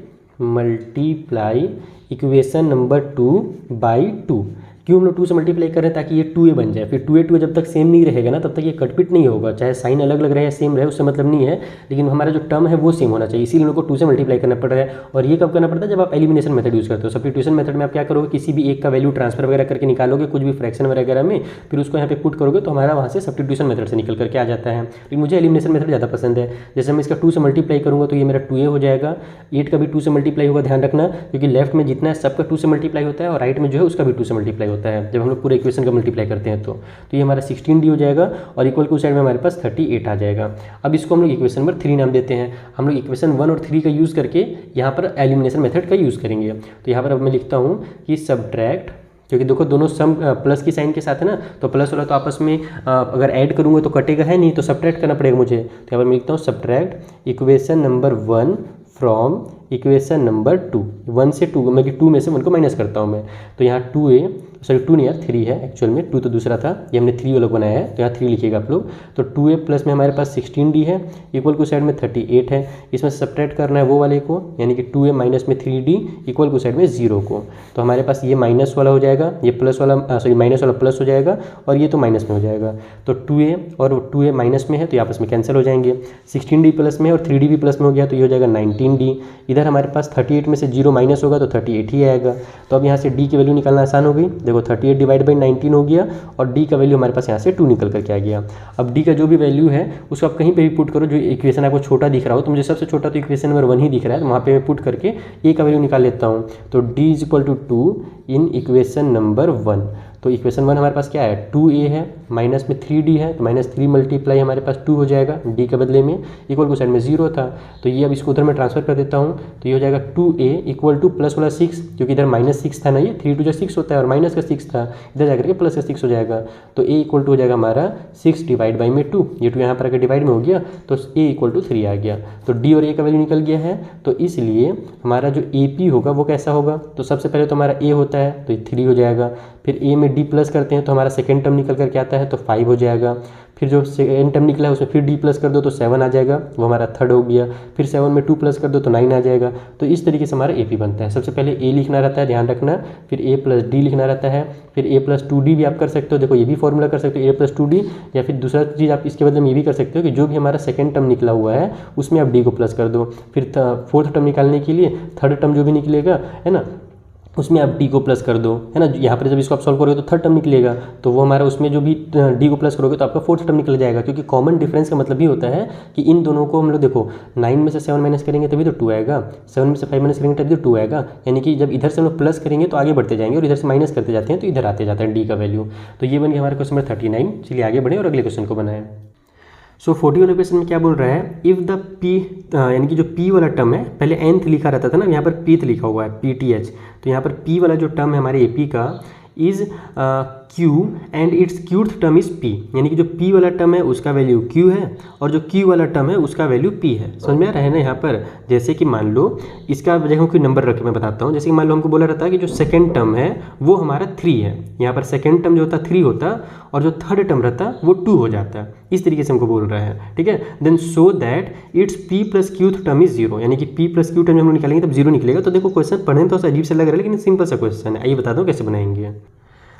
इक्वेशन नंबर 2 बाई 2, क्यों हम लोग 2 से मल्टीप्लाई कर रहे हैं, ताकि ये 2a बन जाए। फिर 2a जब तक सेम नहीं रहेगा ना तब तक ये कटपिट नहीं होगा, चाहे साइन अलग अलग रहे या सेम रहे उससे मतलब नहीं है, लेकिन हमारा जो टर्म है वो सेम होना चाहिए, इसीलिए हम लोग को 2 से मल्टीप्लाई करना पड़ रहा है। और ये कब करना पड़ता है, जब आप एलिमिनेशन मेथड यूज़ करते हो। सब्स्टिट्यूशन मेथड में आप क्या करोगे, किसी भी एक का वैल्यू ट्रांसफर वगैरह करके निकालोगे कुछ भी फ्रैक्शन वगैरह में, फिर उसको यहाँ पे पुट करोगे तो हमारा वहाँ से सब्स्टिट्यूशन मेथड से निकल करके आ जाता है। लेकिन मुझे एलिमिनेशन मेथड ज़्यादा पसंद है। जैसे मैं इसका 2 से मल्टीप्लाई करूँगा तो ये मेरा 2a हो जाएगा, 8 का भी 2 से मल्टीप्लाई होगा, ध्यान रखना, क्योंकि लेफ्ट में जितना है सबका 2 से मल्टीप्लाई होता है और राइट में जो है उसका भी 2 से मल्टीप्लाई होता है जब हम लोग पूरे इक्वेशन का मल्टीप्लाई करते हैं। तो ये हमारा 16d हो जाएगा और इक्वल टू साइड में हमारे पास 38 आ जाएगा। अब इसको हम लोग इक्वेशन नंबर 3 नाम देते हैं। हम लोग इक्वेशन 1 और 3 का यूज़ करके यहाँ पर एलिमिनेशन मेथड का यूज़ करेंगे। तो यहाँ पर अब मैं लिखता हूँ कि सब्ट्रैक्ट, क्योंकि देखो दोनों सम प्लस की साइन के साथ है ना, तो प्लस वाला तो आपस में अगर ऐड करूँगा तो कटेगा है नहीं, तो सब्ट्रैक्ट करना पड़ेगा मुझे। तो यहाँ पर मैं लिखता हूँ subtract equation number 1 from equation number 2, 1 से 2, मैं कि 2 में से 1 को माइनस करता हूँ मैं। तो यहाँ 2a, सॉरी 2 नहीं यार 3 है एक्चुअल में, 2 तो दूसरा था, ये हमने 3 वाला बनाया है, तो यहाँ 3 लिखिएगा आप लोग। तो 2a प्लस में हमारे पास 16d है, इक्वल टू साइड में 38 है, इसमें सब्ट्रैक्ट करना है वो वाले को, यानी कि 2a माइनस में 3d इक्वल टू साइड में 0 को। तो हमारे पास ये माइनस वाला हो जाएगा, ये प्लस वाला सॉरी माइनस वाला प्लस हो जाएगा और ये तो माइनस में हो जाएगा। तो 2a और 2a माइनस में है तो ये आपस में कैंसिल हो जाएंगे। 16d प्लस में और 3d भी प्लस में हो गया तो ये हो जाएगा 19d। इधर हमारे पास 38 में से 0 माइनस होगा तो 38 ही आएगा। तो अब यहाँ से d की वैल्यू निकालना आसान हो गई। देखो 38 डिवाइड बाई 19 हो गया और d का वैल्यू हमारे पास यहाँ से 2 निकल करके आ गया। अब d का जो भी वैल्यू है उसको आप कहीं पे भी पुट करो, जो इक्वेशन आपको छोटा दिख रहा हो, तो मुझे सबसे छोटा तो इक्वेशन नंबर 1 ही दिख रहा है, तो वहाँ पे मैं पुट करके a का वैल्यू निकाल लेता हूँ। तो d is equal to 2 in equation number 1। तो इक्वेशन 1 हमारे पास क्या है, 2a है, माइनस में 3d है, तो माइनस 3 मल्टीप्लाई हमारे पास 2 हो जाएगा, d के बदले में इक्वल टू साइड में 0 था, तो ये अब इसको उधर में ट्रांसफर कर देता हूँ। तो ये हो जाएगा 2a इक्वल टू प्लस वाला 6, क्योंकि इधर माइनस 6 था ना, ये 3 जो 6 होता है और माइनस का 6 था, इधर जाकर के प्लस का 6 हो जाएगा। तो a इक्वल टू हो जाएगा हमारा 6 डिवाइड बाई में 2, ये 2 यहाँ पर अगर डिवाइड में हो गया तो a इक्वल टू 3 आ गया। तो d और a का वैल्यू निकल गया है, तो इसलिए हमारा जो AP होगा वो कैसा होगा, तो सबसे पहले तो हमारा a होता है तो ये 3 हो जाएगा, फिर a में d प्लस करते हैं तो हमारा सेकेंड टर्म निकल करके आता है तो 5 हो जाएगा, फिर जो सेकेंड टर्म निकला है उसमें फिर d प्लस कर दो तो 7 आ जाएगा, वो हमारा थर्ड हो गया, फिर 7 में 2 प्लस कर दो तो 9 आ जाएगा। तो इस तरीके से हमारा AP बनता है। सबसे पहले a लिखना रहता है, ध्यान रखना, फिर a प्लस d लिखना रहता है, फिर a प्लस 2d भी आप कर सकते हो, देखो ये भी फॉर्मूला कर सकते हो a प्लस 2d, या फिर दूसरा चीज़ आप इसके बदले में ये भी कर सकते हो कि जो भी हमारा सेकेंड टर्म निकला हुआ है उसमें आप d को प्लस कर दो, फिर फोर्थ टर्म निकालने के लिए थर्ड टर्म जो भी निकलेगा है ना उसमें आप d को प्लस कर दो, है ना। यहाँ पर जब इसको आप सॉल्व करोगे तो थर्ड टर्म निकलेगा, तो वो हमारा उसमें जो भी d को प्लस करोगे तो आपका फोर्थ टर्म निकल जाएगा, क्योंकि कॉमन डिफरेंस का मतलब ही होता है कि इन दोनों को हम लोग देखो 9 में से 7 माइनस करेंगे तभी तो 2 आएगा, 7 में से 5 माइनस करेंगे तभी तो 2 आएगा, यानी कि जब इधर से हम लोग प्लस करेंगे तो आगे बढ़ते जाएंगे और इधर से माइनस करते जाते हैं तो इधर आते जाता है d का वैल्यू। तो ये बन गया हमारा क्वेश्चन नंबर 39। चलिए आगे बढ़े और अगले क्वेश्चन को बनाएं। सो 40 वाले क्वेश्चन में क्या बोल रहा है, इफ़ द p यानी कि जो p वाला टर्म है, पहले nth लिखा रहता था ना, यहाँ पर pth लिखा हुआ है pth, तो यहाँ पर p वाला जो टर्म है हमारे AP का is q and it's qth term is p, यानी कि जो p वाला टर्म है उसका वैल्यू q है और जो q वाला टर्म है उसका वैल्यू p है। समझ में आ रहा है ना। यहाँ पर जैसे कि मान लो इसका जगह कोई नंबर रख के मैं बताता हूँ, जैसे कि मान लो हमको बोला रहता है कि जो सेकंड टर्म है वो हमारा 3 है, यहाँ पर सेकंड टर्म जो होता 3 होता और जो थर्ड टर्म रहता वो 2 हो जाता, इस तरीके से हमको बोल रहा है, ठीक है। Then so that it's p plus qth term is 0, यानी कि p प्लस क्यू टर्म जब हम निकालेंगे तब 0 निकलेगा। तो देखो क्वेश्चन पढ़ने में तो अजीब से लग रहा है लेकिन सिंपल सा क्वेश्चन है, आइए बताता हूँ कैसे बनाएंगे।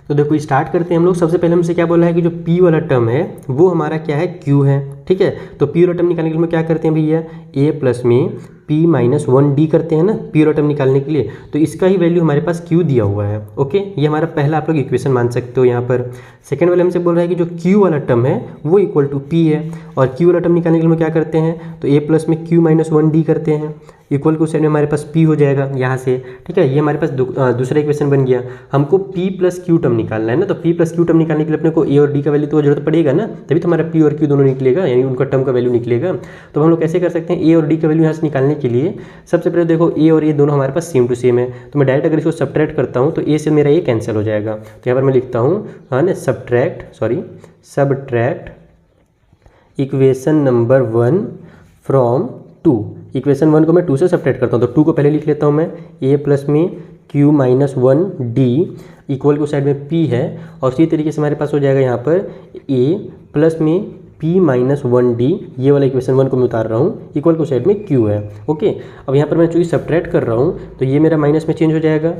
तो देखो स्टार्ट करते हैं हम लोग। सबसे पहले हमसे क्या बोला है कि जो p वाला टर्म है वो हमारा क्या है, q है, ठीक है। तो p वाला टर्म निकालने के लिए हम क्या करते हैं भैया, a प्लस में p माइनस 1d करते हैं ना p वाला टर्म निकालने के लिए, तो इसका ही वैल्यू हमारे पास q दिया हुआ है। ओके, ये हमारा पहला आप लोग इक्वेशन मान सकते हो। यहाँ पर सेकंड वाले हमसे बोल रहा है कि जो q वाला टर्म है वो इक्वल टू p है, और q वाला टर्म निकालने के लिए हम क्या करते हैं, तो a प्लस में q माइनस 1d करते हैं, इक्वल टू साइड में हमारे पास p हो जाएगा यहाँ से, ठीक है। ये हमारे पास दूसरा इक्वेशन बन गया। हमको p प्लस क्यू टर्म निकालना है ना, तो p प्लस क्यू टर्म निकालने के लिए अपने को a और d का वैल्यू तो जरूरत पड़ेगा ना, तभी तो हमारा p और q दोनों निकलेगा, यानी उनका टर्म का वैल्यू निकलेगा। तो हम लोग कैसे कर सकते हैं, a और d का वैल्यू यहाँ से निकालने के लिए सबसे पहले देखो a और a दोनों हमारे पास सेम टू सेम है, तो मैं डायरेक्ट अगर इसको सब्ट्रैक्ट करता हूँ तो a से मेरा a कैंसिल हो जाएगा। तो यहाँ पर मैं लिखता हूँ हाँ ना, subtract equation number 1 from 2। Equation 1 को मैं 2 से सब्ट्रैक्ट करता हूँ, तो 2 को पहले लिख लेता हूँ मैं, a प्लस में q माइनस 1d इक्वल को साइड में p है, और इसी तरीके से हमारे पास हो जाएगा यहाँ पर a प्लस में p माइनस 1d, ये वाला इक्वेशन 1 को मैं उतार रहा हूँ, इक्वल को साइड में q है। ओके, अब यहाँ पर मैं चूँकि सब्ट्रैक्ट कर रहा हूँ तो ये मेरा माइनस में चेंज हो जाएगा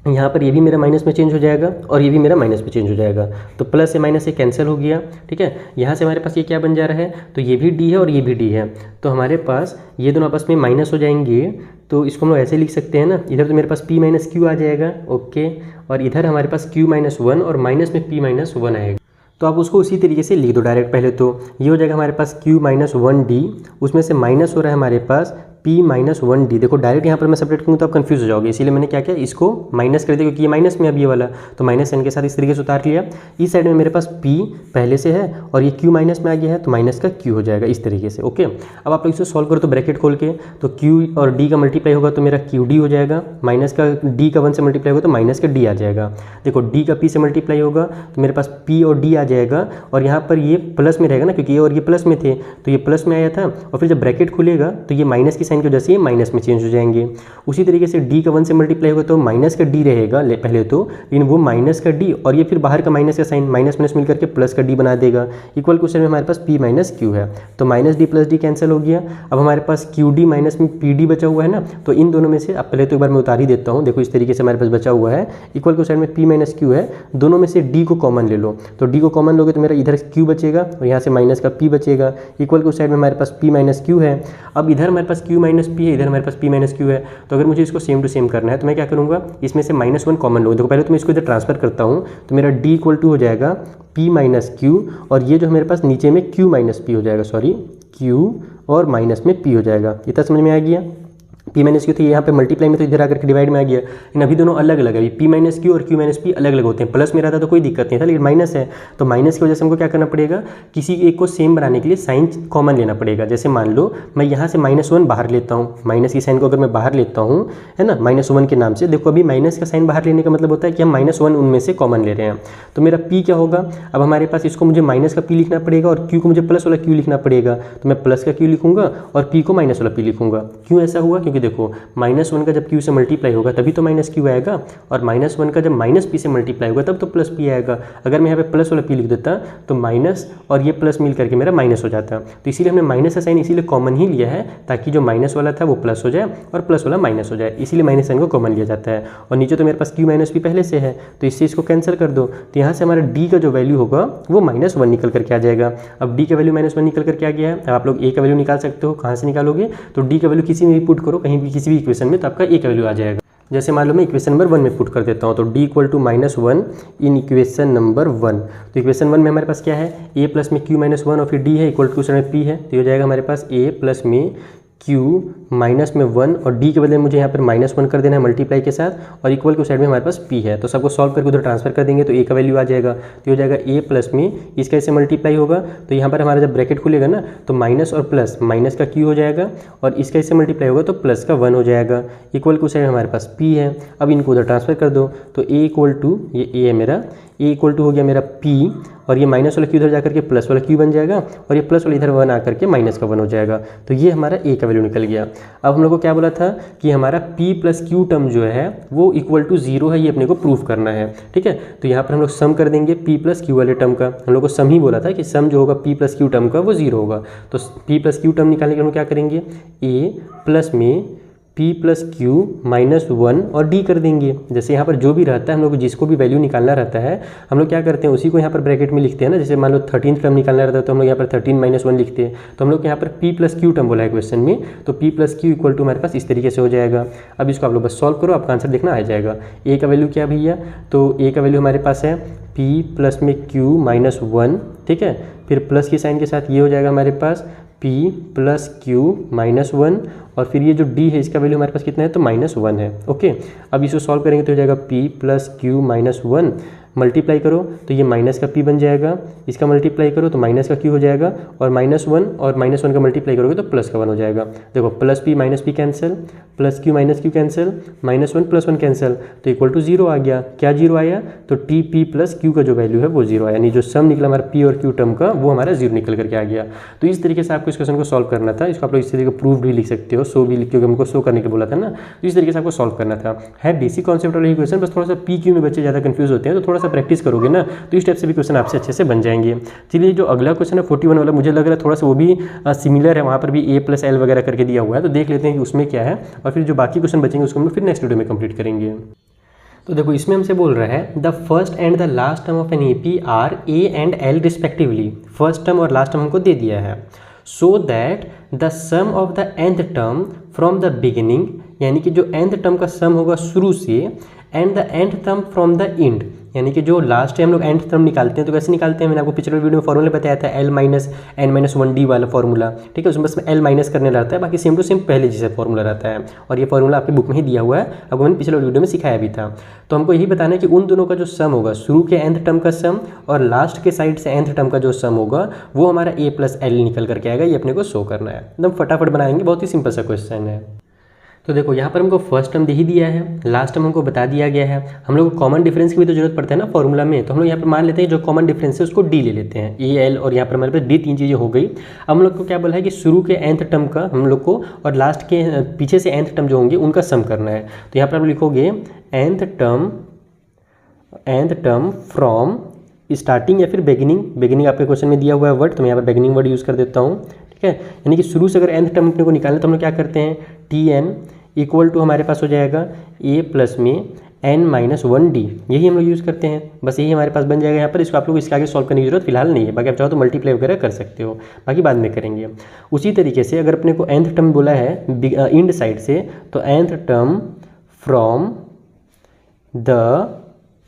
यहाँ पर ये भी मेरा माइनस में चेंज हो जाएगा और ये भी मेरा माइनस में चेंज हो जाएगा। तो प्लस से माइनस से कैंसिल हो गया, ठीक है। यहाँ से हमारे पास ये क्या बन जा रहा है, तो ये भी डी है और ये भी डी है, तो हमारे पास ये दोनों आपस में माइनस हो जाएंगे। तो इसको हम लोग ऐसे लिख सकते हैं ना, इधर तो मेरे पास p माइनस क्यू आ जाएगा, ओके, और इधर हमारे पास q माइनस 1 और माइनस में p माइनस 1 आएगा। तो आप उसको उसी तरीके से लिख दो डायरेक्ट। पहले तो ये हो जाएगा हमारे पास q माइनस 1d, उसमें से माइनस हो रहा है हमारे पास p माइनस 1d। देखो डायरेक्ट यहाँ पर मैं सेपरेट करूँ तो आप कंफ्यूज हो जाओगे, इसीलिए मैंने क्या किया, इसको माइनस कर दिया, क्योंकि ये माइनस में अब ये वाला, तो माइनस साइन के साथ इस तरीके से उतार लिया। इस साइड में मेरे पास p पहले से है और ये q माइनस में आ गया है, तो माइनस का q हो जाएगा इस तरीके से, ओके। अब आप लोग इसे सॉल्व करो तो ब्रैकेट खोल के, तो q और d का मल्टीप्लाई होगा तो मेरा qd हो जाएगा, माइनस का d का 1 से मल्टीप्लाई होगा तो माइनस का d आ जाएगा। देखो d का p से मल्टीप्लाई होगा तो मेरे पास p और d आ जाएगा, और यहाँ पर ये प्लस में रहेगा ना, क्योंकि ये और ये प्लस में थे, तो ये प्लस में आया था, और फिर जब ब्रैकेट खुलेगा तो ये माइनस की साइन की वजह से ये माइनस में चेंज हो जाएंगे। उसी तरीके से d का 1 से मल्टीप्लाई होगा तो माइनस का d रहेगा पहले तो, लेकिन वो माइनस का d और ये फिर बाहर का माइनस का साइन, माइनस माइनस मिलकर के प्लस का d बना देगा। इक्वल क्वेश्चन में हमारे पास p माइनस q है, तो minus d plus d cancel हो गया। अब हमारे पास qd माइनस में pd बचा हुआ है ना, तो इन दोनों में से अब पहले तो एक बार मैं उतार ही देता हूँ। देखो इस तरीके से हमारे पास बचा हुआ है, इक्वल क्वेश्चन में p माइनस q है, दोनों में से d को कॉमन ले लो, तो d को कॉमन लोगे तो मेरा इधर q बचेगा और यहाँ से माइनस का p बचेगा। इक्वल के साइड में हमारे पास p माइनस q है। अब इधर हमारे पास q माइनस p है, इधर हमारे पास p माइनस q है, तो अगर मुझे इसको सेम टू सेम करना है तो मैं क्या करूँगा, इसमें से -1 कॉमन लो। देखो पहले तो मैं इसको इधर ट्रांसफर करता हूँ, तो मेरा d इक्वल टू हो जाएगा p माइनस q, और ये जो मेरे पास नीचे में q माइनस p हो जाएगा, सॉरी q और माइनस में p हो जाएगा। इतना समझ में आ गया। p माइनस क्यू तो यहाँ पे मल्टीप्लाई में तो इधर आकर के डिवाइड में आ गया, लेकिन अभी दोनों अलग अलग है। p माइनस क्यू और q माइनस p अलग अलग होते हैं। प्लस में रहता तो कोई दिक्कत नहीं था, लेकिन माइनस है तो माइनस की वजह से हमको क्या करना पड़ेगा, किसी एक को सेम बनाने के लिए साइन कॉमन लेना पड़ेगा। जैसे मान लो मैं यहाँ से -1 बाहर लेता हूँ, माइनस की साइन को अगर मैं बाहर लेता हूँ, है ना, -1 के नाम से। देखो अभी माइनस का साइन बाहर लेने का मतलब होता है कि हम -1 उनमें से कॉमन ले रहे हैं। तो मेरा p क्या होगा, अब हमारे पास इसको मुझे माइनस का p लिखना पड़ेगा और q को मुझे प्लस वाला q लिखना पड़ेगा, तो मैं प्लस का q लिखूंगा और p को माइनस वाला p लिखूंगा। क्यों ऐसा हुआ, क्योंकि देखो -1 का जब q से मल्टीप्लाई होगा तभी तो माइनस q आएगा, और -1 का जब माइनस p से मल्टीप्लाई होगा तब तो प्लस p आएगा। अगर मैं यहाँ पे प्लस वाला p लिख देता तो माइनस और ये प्लस मिल करके मेरा माइनस हो जाता। तो इसीलिए हमने माइनस का साइन इसीलिए कॉमन ही लिया है, ताकि जो माइनस वाला था वो प्लस हो जाए और प्लस वाला माइनस हो जाए, इसीलिए माइनस साइन को कॉमन लिया जाता है। और नीचे तो मेरे पास q माइनस p पहले से है, तो इससे इसको कैंसिल कर दो, तो यहाँ से हमारा d का जो वैल्यू होगा वो -1 निकल करके आ जाएगा। अब d का वैल्यू -1 निकल करके आ गया है। अब आप लोग a का वैल्यू निकाल सकते हो, कहाँ से निकालोगे, तो d का वैल्यू किसी में भी पुट करो, कहीं भी किसी भी इक्वेशन में, तो आपका a का वैल्यू आ जाएगा। जैसे मान लो मैं इक्वेशन नंबर 1 में पुट कर देता हूँ, तो d equal to -1 in equation number 1। तो इक्वेशन 1 में हमारे पास क्या है, a प्लस में q माइनस 1 और फिर d है, इक्वल टू उसमें p है, तो ये हो जाएगा हमारे पास a प्लस में q माइनस में 1 और d के बदले मुझे यहाँ पर -1 कर देना है मल्टीप्लाई के साथ, और इक्वल के साइड में हमारे पास p है। तो सबको सॉल्व करके उधर ट्रांसफर कर देंगे तो a का वैल्यू आ जाएगा, तो हो जाएगा a प्लस में इसका ऐसे मल्टीप्लाई होगा, तो यहाँ पर हमारा जब ब्रैकेट खुलेगा ना तो माइनस और प्लस, माइनस का q हो जाएगा और इसका ऐसे मल्टीप्लाई होगा तो प्लस का 1 हो जाएगा। इक्वल के साइड में हमारे पास p है, अब इनको उधर ट्रांसफर कर दो, तो a इक्वल टू, ये a है मेरा, a इक्वल टू हो गया मेरा p, और ये माइनस वाला q इधर जाकर के प्लस वाला q बन जाएगा, और ये प्लस वाला इधर 1 आकर के माइनस का 1 हो जाएगा। तो ये हमारा a का वैल्यू निकल गया। अब हम लोग को क्या बोला था कि हमारा p प्लस q टर्म जो है वो इक्वल टू 0 है, ये अपने को प्रूफ करना है, ठीक है। तो यहाँ पर हम लोग सम कर देंगे p प्लस q वाले टर्म का। हम लोग को सम ही बोला था कि सम जो होगा p प्लस q टर्म का वो 0 होगा। तो p प्लस q टर्म निकालने के लिए हम क्या करेंगे, a प्लस में p प्लस क्यू माइनस 1 और d कर देंगे। जैसे यहाँ पर जो भी रहता है, हम लोग को जिसको भी वैल्यू निकालना रहता है, हम लोग क्या करते हैं उसी को यहाँ पर ब्रैकेट में लिखते हैं ना। जैसे मान लो 13 टर्म निकालना रहता है तो हम लोग यहाँ पर 13 माइनस 1 लिखते हैं। तो हम लोग यहाँ पर p प्लस क्यू टर्म बोला है क्वेश्चन में, तो p plus Q equal to हमारे पास इस तरीके से हो जाएगा। अब इसको आप लोग बस सॉल्व करो, आपका आंसर देखना आ जाएगा। a का वैल्यू क्या भैया, तो a का वैल्यू हमारे पास है p प्लस में q माइनस 1, ठीक है। फिर प्लस की साइन के साथ ये हो जाएगा हमारे पास p प्लस क्यू माइनस 1, और फिर ये जो d है इसका वैल्यू हमारे पास कितना है, तो -1 है, ओके। अब इसको सॉल्व करेंगे तो हो जाएगा p plus Q minus 1, multiply करो तो ये माइनस का p बन जाएगा, इसका मल्टीप्लाई करो तो माइनस का q हो जाएगा, और -1 और -1 का मल्टीप्लाई करोगे तो प्लस का 1 हो जाएगा। देखो plus p minus p cancel, plus q minus q cancel, -1 plus 1 cancel, तो इक्वल टू 0 आ गया। क्या 0 आया, तो t p प्लस q का जो वैल्यू है वो 0 आया, यानी जो सम निकला हमारा p और q टर्म का वो हमारा 0 निकल करके आ गया। तो इस तरीके से आपको इस क्वेश्चन को सॉल्व करना था। इसको आप लोग इस तरीके प्रूफ भी लिख सकते हो, सो भी लिख, क्योंकि हमको शो करने के बोला था ना, तो इस तरीके से आपको सॉल्व करना था। है बेसिक कॉन्सेप्ट वाला क्वेश्चन, बस थोड़ा सा p q में बच्चे ज़्यादा कंफ्यूज होते हैं, तो थोड़ा सा प्रैक्टिस करोगे ना तो इस टाइप से भी क्वेश्चन आपसे अच्छे से बन जाएंगे। चलिए जो अगला क्वेश्चन है 41 वाला, मुझे लग रहा है थोड़ा सा वो भी सिमिलर है, वहाँ पर भी a प्लस एल वगैरह करके दिया हुआ है, तो देख लेते हैं कि उसमें क्या है, और फिर जो बाकी क्वेश्चन बचेंगे उसको हम फिर नेक्स्ट वीडियो में कंप्लीट करेंगे। तो देखो इसमें हमसे बोल रहा है the first and the last term of an AP are A and L respectively. First term और लास्ट टर्म हमको दे दिया है। So that the sum of the nth term from the beginning, यानी कि जो nth टर्म का सम होगा शुरू से, and the nth term from the end, यानी कि जो लास्ट है हम लोग nth टर्म निकालते हैं तो कैसे निकालते हैं, मैंने आपको पिछले वीडियो में फॉर्मूला बताया था L minus n minus 1D वाला फॉर्मूला, ठीक है। उसमें बस L माइनस करने रहता है, बाकी सेम टू सेम पहले जैसे फॉर्मूला रहता है, और ये फॉर्मूला आपकी बुक में ही दिया हुआ है, आपको मैंने पिछले वीडियो में सिखाया भी था। तो हमको यही बताना है कि उन दोनों का जो सम होगा, शुरू के nth टर्म का सम और लास्ट के साइड से nth टर्म का जो सम होगा, वो हमारा A प्लस L निकल करके आएगा। ये अपने को शो करना है, एकदम फटाफट बनाएंगे, बहुत ही सिंपल सा क्वेश्चन है। तो देखो यहाँ पर हमको फर्स्ट टर्म दे ही दिया है, लास्ट टर्म हमको बता दिया गया है। हम लोग को कॉमन डिफरेंस की भी तो जरूरत पड़ता है ना फॉर्मूला में, तो हम लोग यहाँ पर मान लेते हैं जो कॉमन डिफरेंस है उसको डी ले लेते हैं, ए एल, और यहाँ पर हमारे पास डी, तीन चीज़ें हो गई। अब हम लोग को क्या बोला है कि शुरू के nth टर्म का हम लोग को और लास्ट के पीछे से nth टर्म जो होंगे उनका सम करना है। तो यहाँ पर आप लिखोगे nth टर्म फ्रॉम स्टार्टिंग या फिर बिगिनिंग आपके क्वेश्चन में दिया हुआ है वर्ड, तो मैं यहाँ पर बिगिनिंग वर्ड यूज़ कर देता हूँ, ठीक है। यानी कि शुरू से अगर nth टर्म अपने को निकालना तो हम लोग क्या करते हैं, Tn इक्वल टू हमारे पास हो जाएगा A प्लस में n माइनस 1D, यही हम लोग यूज़ करते हैं, बस यही हमारे पास बन जाएगा यहाँ पर। इसको आप लोग इसके आगे सॉल्व करने की जरूरत फिलहाल नहीं है, बाकी आप चाहो तो मल्टीप्लाई वगैरह कर सकते हो, बाकी बाद में करेंगे। उसी तरीके से अगर अपने को nth टर्म बोला है इंड साइड से, तो nth term from the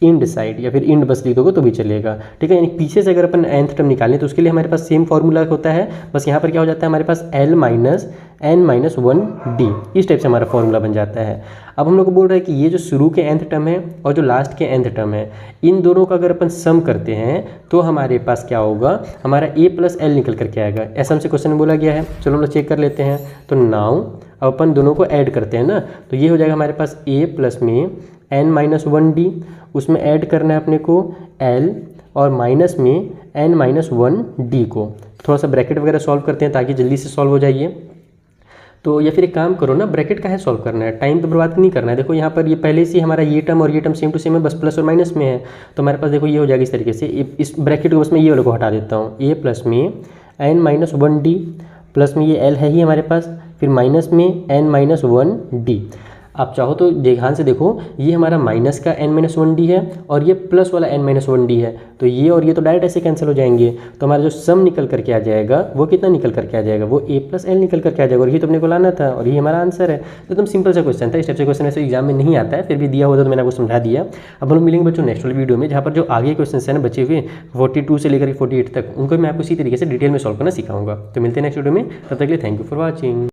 end side, या फिर इंड बस लिख दोगे तो भी चलेगा, ठीक है। यानी पीछे से अगर अपन nth टर्म निकालें तो उसके लिए हमारे पास सेम फॉर्मूला होता है, बस यहाँ पर क्या हो जाता है हमारे पास L minus n minus 1D, इस टाइप से हमारा फॉर्मूला बन जाता है। अब हम लोग को बोल रहा है कि ये जो शुरू के nth टर्म है और जो लास्ट के nth टर्म है, इन दोनों का अगर अपन सम करते हैं तो हमारे पास क्या होगा, हमारा A प्लस L निकल करके आएगा। ऐसा हमसे क्वेश्चन में बोला गया है, चलो हम लोग चेक कर लेते हैं। तो नाउ अब अपन दोनों को ऐड करते हैं ना, तो ये हो जाएगा हमारे पास A प्लस में n माइनस 1D, उसमें ऐड करना है अपने को L, और माइनस में n माइनस 1D को। थोड़ा सा ब्रैकेट वगैरह सॉल्व करते हैं ताकि जल्दी से सॉल्व हो जाइए। तो या फिर एक काम करो ना, ब्रैकेट का है सॉल्व करना है, टाइम तो बर्बाद नहीं करना है। देखो यहाँ पर ये पहले से हमारा ये टर्म और ये टर्म सेम टू सेम है, बस प्लस और माइनस में है, तो हमारे पास देखो ये हो जाएगा इस तरीके से। इस ब्रैकेट को बस मैं ये वाले को हटा देता हूँ, A प्लस में n माइनस 1D, प्लस में ये L है ही हमारे पास, फिर माइनस में n माइनस 1D। आप चाहो तो ध्यान से देखो, ये हमारा माइनस का n माइनस 1D है और ये प्लस वाला n माइनस 1D है, तो ये और ये तो डायरेक्ट ऐसे कैंसिल हो जाएंगे। तो हमारा जो सम निकल करके आ जाएगा वो कितना निकल करके आ जाएगा, वो A प्लस L निकल करके आ जाएगा, और ये तो अपने को लाना था, और ये हमारा आंसर है। तो एकदम सिंपल सा क्वेश्चन था, इस टाइप से क्वेश्चन ऐसे एग्जाम में नहीं आता है, फिर भी दिया हुआ था तो मैंने आपको समझा दिया। अब हम लोग मिलेंगे बच्चों नेक्स्ट वाली वीडियो में, जहाँ पर जो आगे क्वेश्चन है ना बचे हुए 42 से लेकर 48 तक, उनको मैं आपको इसी तरीके से डिटेल में सॉल्व करना सिखाऊंगा। तो मिलते हैं नेक्स्ट वीडियो में, तब तक के लिए थैंक यू फॉर वॉचिंग।